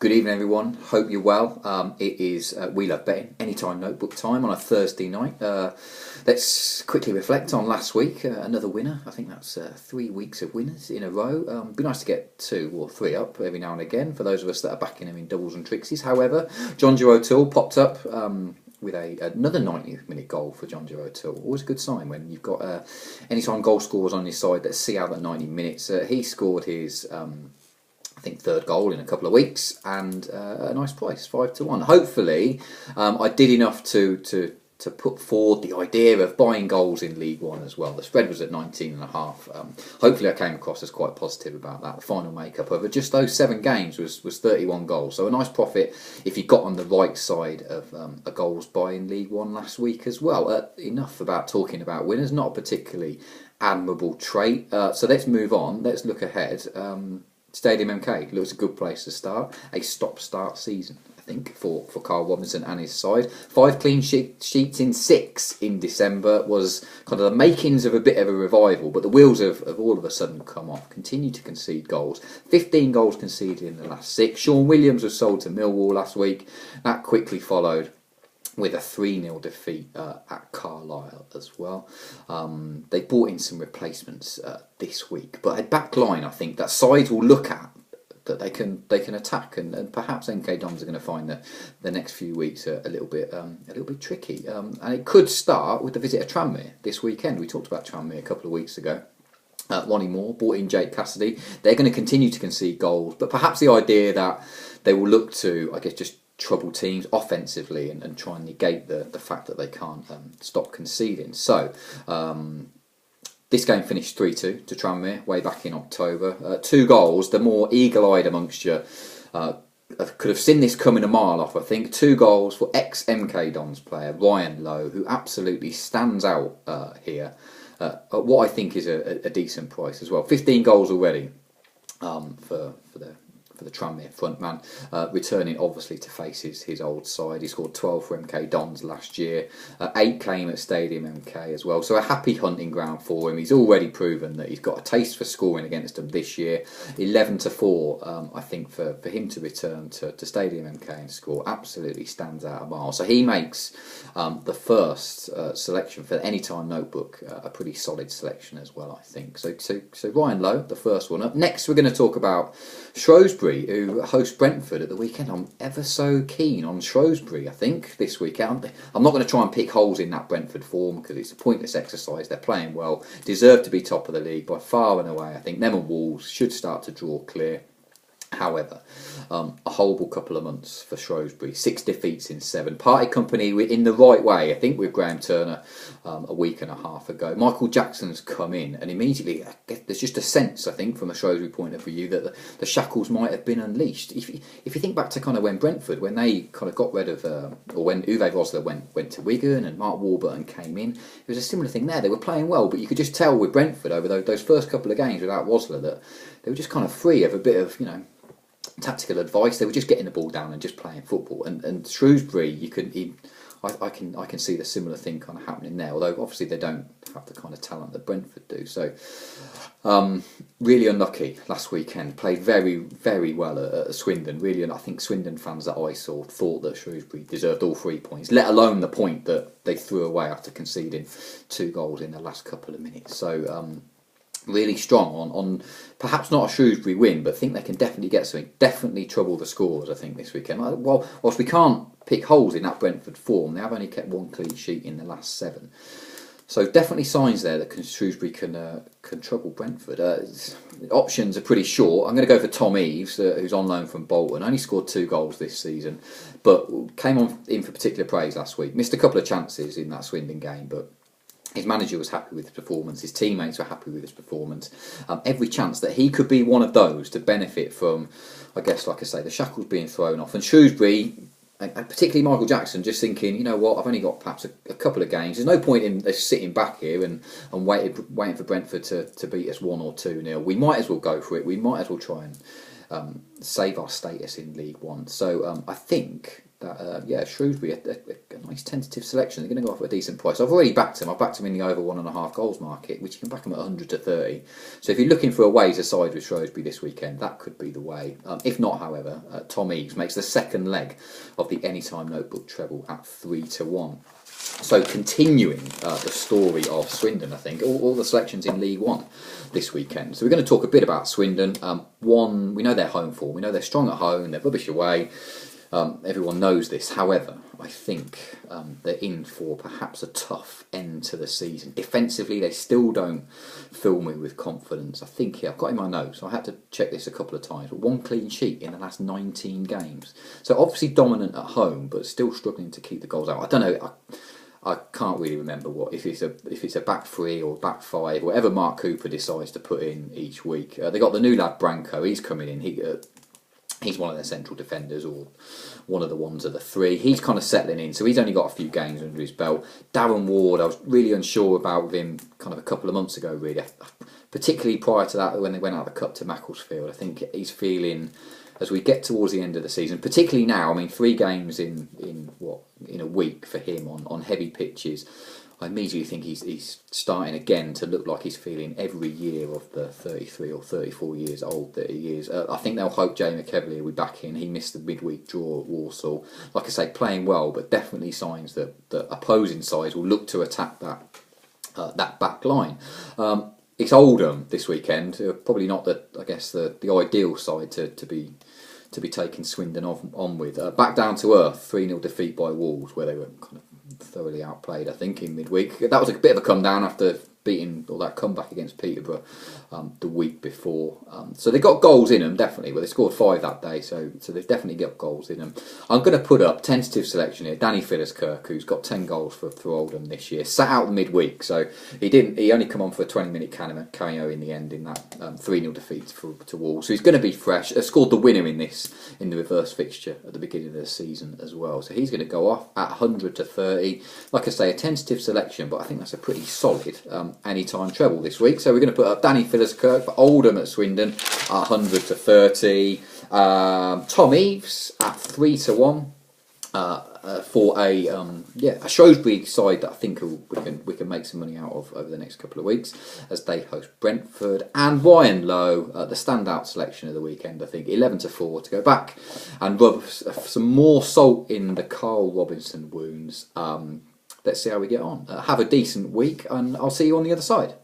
Good evening, everyone. Hope you're well. It is We Love Betting Anytime Notebook time on a Thursday night. Let's quickly reflect on last week. Another winner. I think that's 3 weeks of winners in a row. Be nice to get 2 or 3 up every now and again for those of us that are backing him in doubles and trixies. However, John Joe O'Toole popped up with another 90-minute goal for John Joe O'Toole. Always a good sign when you've got anytime goal scorers on your side that see out that 90 minutes. He scored his I think third goal in a couple of weeks, and a nice price, 5-1. Hopefully, I did enough to put forward the idea of buying goals in League One as well. The spread was at 19.5. Hopefully, I came across as quite positive about that. The final makeup over just those 7 games was 31 goals, so a nice profit if you got on the right side of a goals buy in League One last week as well. Enough about talking about winners, not a particularly admirable trait. So let's move on. Let's look ahead. Stadium MK looks a good place to start. A stop-start season, I think, for Carl Robinson and his side. 5 clean sheets in 6 in December was kind of the makings of a bit of a revival, but the wheels have all of a sudden come off. Continue to concede goals. 15 goals conceded in the last 6. Sean Williams was sold to Millwall last week. That quickly followed with a 3-0 defeat at Carlisle as well. They brought in some replacements this week, but a back line I think that sides will look at, that they can attack, and perhaps MK Dons are going to find the next few weeks a little bit tricky. And it could start with the visit of Tranmere this weekend. We talked about Tranmere a couple of weeks ago. Lonnie Moore brought in Jake Cassidy. They're going to continue to concede goals, but perhaps the idea that they will look to, I guess, just trouble teams offensively and try and negate the fact that they can't stop conceding. So this game finished 3-2 to Tranmere way back in October. 2 goals. The more eagle-eyed amongst you could have seen this coming a mile off, I think. 2 goals for ex-MK Dons player Ryan Lowe, who absolutely stands out here at what I think is a decent price as well. 15 goals already for the Tranmere front man, returning obviously to face his old side. He scored 12 for MK Dons last year, 8 came at Stadium MK as well, so a happy hunting ground for him. He's already proven that he's got a taste for scoring against them this year. 11-4, I think for him to return to Stadium MK and score absolutely stands out a mile. So he makes the first selection for Anytime Notebook a pretty solid selection as well, I think. So Ryan Lowe, the first one up. Next we're going to talk about Shrewsbury, who host Brentford at the weekend. I'm ever so keen on Shrewsbury, I think, this weekend. I'm not going to try and pick holes in that Brentford form because it's a pointless exercise. They're playing well, deserve to be top of the league by far and away. I think them and Wolves should start to draw clear. However, a horrible couple of months for Shrewsbury. 6 defeats in 7. Party company in the right way, I think, with Graham Turner a week and a half ago. Michael Jackson's come in, and immediately there's just a sense, I think, from a Shrewsbury point of view, that the shackles might have been unleashed. If you think back to kind of when Brentford, when they kind of got rid of, or when Uwe Rosler went to Wigan and Mark Warburton came in, it was a similar thing there. They were playing well, but you could just tell with Brentford over those first couple of games without Rosler that they were just kind of free of a bit of, tactical advice. They were just getting the ball down and just playing football. And Shrewsbury, I can see the similar thing kind of happening there. Although obviously they don't have the kind of talent that Brentford do. So really unlucky last weekend. Played very, very well at Swindon. Really, I think Swindon fans that I saw thought that Shrewsbury deserved all 3 points, let alone the point that they threw away after conceding 2 goals in the last couple of minutes. So really strong on perhaps not a Shrewsbury win, but think they can definitely get something. Definitely trouble the scores, I think, this weekend. Well, whilst we can't pick holes in that Brentford form, they have only kept 1 clean sheet in the last 7. So definitely signs there that Shrewsbury can trouble Brentford. Options are pretty short. I'm going to go for Tom Eaves, who's on loan from Bolton. Only scored 2 goals this season, but came in for particular praise last week. Missed a couple of chances in that Swindon game, but his manager was happy with his performance. His teammates were happy with his performance. Every chance that he could be one of those to benefit from, I guess, like I say, the shackles being thrown off. And Shrewsbury, and particularly Michael Jackson, just thinking, you know what, I've only got perhaps a couple of games. There's no point in us sitting back here and waiting for Brentford to beat us 1 or 2-0. We might as well go for it. We might as well try and save our status in League One. So I think that Shrewsbury, a nice tentative selection. They're going to go off at a decent price. I've already backed them. I've backed them in the over 1.5 goals market, which you can back them at 100 to 30. So if you're looking for a way to side with Shrewsbury this weekend, that could be the way. If not, however, Tom Eaves makes the second leg of the Anytime Notebook treble at 3 to 1. So continuing the story of Swindon, I think, all the selections in League One this weekend. So we're going to talk a bit about Swindon. We know they're home form. We know they're strong at home. They're rubbish away. Everyone knows this. However, I think they're in for perhaps a tough end to the season. Defensively, they still don't fill me with confidence. I think I've got in my notes, I had to check this a couple of times, but 1 clean sheet in the last 19 games. So obviously dominant at home, but still struggling to keep the goals out. I don't know. I can't really remember if it's a back three or back five, whatever Mark Cooper decides to put in each week. They got the new lad Branco. He's coming in. He's one of their central defenders, or one of the ones of the three. He's kind of settling in, so he's only got a few games under his belt. Darren Ward, I was really unsure about with him kind of a couple of months ago, really. Particularly prior to that, when they went out of the Cup to Macclesfield. I think he's feeling, as we get towards the end of the season, particularly now, I mean, 3 games in a week for him on heavy pitches, I immediately think he's starting again to look like he's feeling every year of the 33 or 34 years old that he is. I think they'll hope Jay McEvely will be back in. He missed the midweek draw at Walsall. Like I say, playing well, but definitely signs that the opposing sides will look to attack that back line. It's Oldham this weekend. Probably not the ideal side to be taking Swindon on with. Back down to earth, 3-0 defeat by Wolves, where they were kind of thoroughly outplayed, I think, in midweek. That was a bit of a come down after beating all that comeback against Peterborough the week before. So they got goals in them, definitely. Well, they scored 5 that day, so they've definitely got goals in them. I'm going to put up tentative selection here. Danny Philliskirk, who's got 10 goals for Oldham this year, sat out the midweek, so he only come on for a 20-minute cameo in the end in that 3-0 defeat to Wolves. So he's going to be fresh. Scored the winner in the reverse fixture at the beginning of the season as well. So he's going to go off at 100 to 30. Like I say, a tentative selection, but I think that's a pretty solid anytime treble this week. So we're going to put up Danny Philliskirk for Oldham at Swindon at 100 to 30. Tom Eaves at 3 to 1 for a Shrewsbury side that I think we can make some money out of over the next couple of weeks as they host Brentford. And Ryan Lowe, the standout selection of the weekend, I think 11 to 4 to go back and rub some more salt in the Carl Robinson wounds. Let's see how we get on. Have a decent week, and I'll see you on the other side.